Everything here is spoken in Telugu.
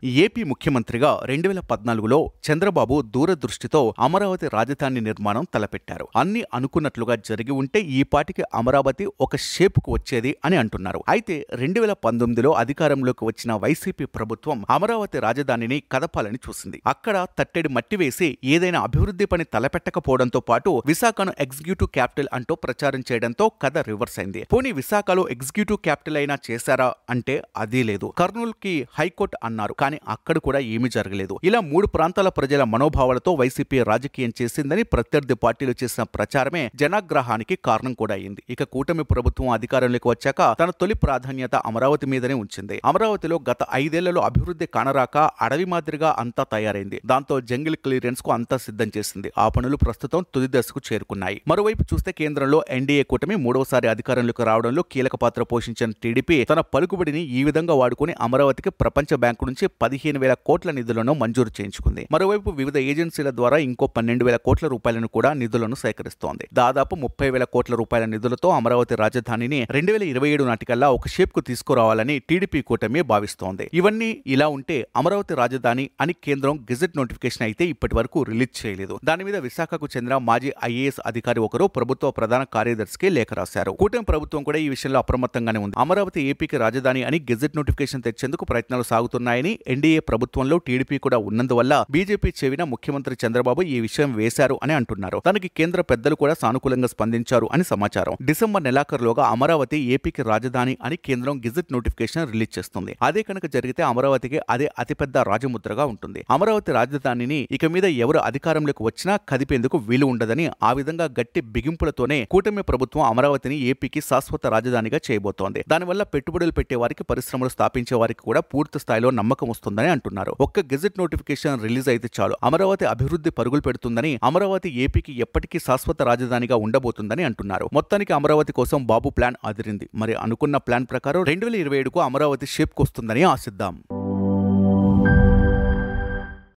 ఏపీ ముఖ్యమంత్రిగా 2014లో చంద్రబాబు దూరదృష్టితో అమరావతి రాజధాని నిర్మాణం తలపెట్టారు. అన్ని అనుకున్నట్లుగా జరిగి ఉంటే ఈ పాటికి అమరావతి ఒక షేపుకు వచ్చేది అని అంటున్నారు. అయితే 2019లో అధికారంలోకి వచ్చిన వైసీపీ ప్రభుత్వం అమరావతి రాజధానిని కదపాలని చూసింది. అక్కడ తట్టెడి మట్టి వేసి ఏదైనా అభివృద్ధి పని తలపెట్టకపోవడంతో పాటు విశాఖను ఎగ్జిక్యూటివ్ క్యాపిటల్ అంటూ ప్రచారం చేయడంతో కథ రివర్స్ అయింది. పోనీ విశాఖలో ఎగ్జిక్యూటివ్ క్యాపిటల్ అయినా చేశారా అంటే అదీ లేదు. కర్నూలుకి హైకోర్టు అన్నారు, కానీ అక్కడ కూడా ఏమీ జరగలేదు. ఇలా 3 ప్రాంతాల ప్రజల మనోభావాలతో వైసీపీ రాజకీయం చేసిందని ప్రత్యర్థి పార్టీలు చేసిన ప్రచారమే జనాగ్రహానికి కారణం కూడా అయింది. ఇక కూటమి ప్రభుత్వం అధికారంలోకి వచ్చాక తన తొలి ప్రాధాన్యత అమరావతి మీదనే ఉంచింది. అమరావతిలో గత 5 ఏళ్లలో అభివృద్ధి కానరాక అడవి మాదిరిగా అంతా తయారైంది. దాంతో జంగిల్ క్లియరెన్స్ కు అంతా సిద్ధం చేసింది. ఆ పనులు ప్రస్తుతం తుది దశకు చేరుకున్నాయి. మరోవైపు చూస్తే కేంద్రంలో ఎన్డీఏ కూటమి 3వసారి అధికారంలోకి రావడంలో కీలక పాత్ర పోషించిన టీడీపీ తన పలుకుబడిని ఈ విధంగా వాడుకుని అమరావతికి ప్రపంచ బ్యాంకు నుంచి 15,000 కోట్ల నిధులను మంజూరు చేయించుకుంది. మరోవైపు వివిధ ఏజెన్సీల ద్వారా ఇంకో 12,000 కోట్ల రూపాయలను కూడా నిధులను సేకరిస్తోంది. దాదాపు 30,000 కోట్ల రూపాయల నిధులతో అమరావతి రాజధానిని 2027 నాటికల్లా ఒక షేప్ కు తీసుకురావాలని టీడీపీ కూటమి భావిస్తోంది. ఇవన్నీ ఇలా ఉంటే అమరావతి రాజధాని అని కేంద్రం గెజెట్ నోటిఫికేషన్ అయితే ఇప్పటి వరకు రిలీజ్ చేయలేదు. దాని మీద విశాఖకు చెందిన మాజీ ఐఏఎస్ అధికారి ఒకరు ప్రభుత్వ ప్రధాన కార్యదర్శికి లేఖ రాశారు. కూటమి ప్రభుత్వం కూడా ఈ విషయంలో అప్రమత్తంగానే ఉంది. అమరావతి ఏపీకి రాజధాని అని గెజెట్ నోటిఫికేషన్ తెచ్చేందుకు ప్రయత్నాలు సాగుతున్నాయని, ఎన్డీఏ ప్రభుత్వంలో టీడీపీ కూడా ఉన్నందువల్ల బీజేపీ చెవిన ముఖ్యమంత్రి చంద్రబాబు ఈ విషయం వేశారు అని అంటున్నారు. దానికి కేంద్ర పెద్దలు కూడా సానుకూలంగా స్పందించారు అని సమాచారం. డిసెంబర్ నెలాఖరులోగా అమరావతి ఏపీకి రాజధాని అని కేంద్రం గెజెట్ నోటిఫికేషన్ రిలీజ్ చేస్తుంది. అదే కనుక జరిగితే అమరావతికి అదే అతిపెద్ద రాజముద్రగా ఉంటుంది. అమరావతి రాజధానిని ఇక మీద ఎవరు అధికారంలోకి వచ్చినా కదిపేందుకు వీలు ఉండదని, ఆ విధంగా గట్టి బిగింపులతోనే కూటమి ప్రభుత్వం అమరావతిని ఏపీకి శాశ్వత రాజధానిగా చేయబోతోంది. దానివల్ల పెట్టుబడులు పెట్టే వారికి, పరిశ్రమలు స్థాపించే వారికి కూడా పూర్తి స్థాయిలో నమ్మకం వస్తుందని అంటున్నారు. ఒక్క గెజెట్ నోటిఫికేషన్ రిలీజ్ అయితే చాలు అమరావతి అభివృద్ధి పరుగులు పెడుతుందని, అమరావతి ఏపీకి ఎప్పటికీ శాశ్వత రాజధానిగా ఉండబోతుందని అంటున్నారు. మొత్తానికి అమరావతి కోసం బాబు ప్లాన్ అదిరింది. మరి అనుకున్న ప్లాన్ ప్రకారం 2027కు అమరావతి షేప్కు వస్తుందని ఆశిద్దాం.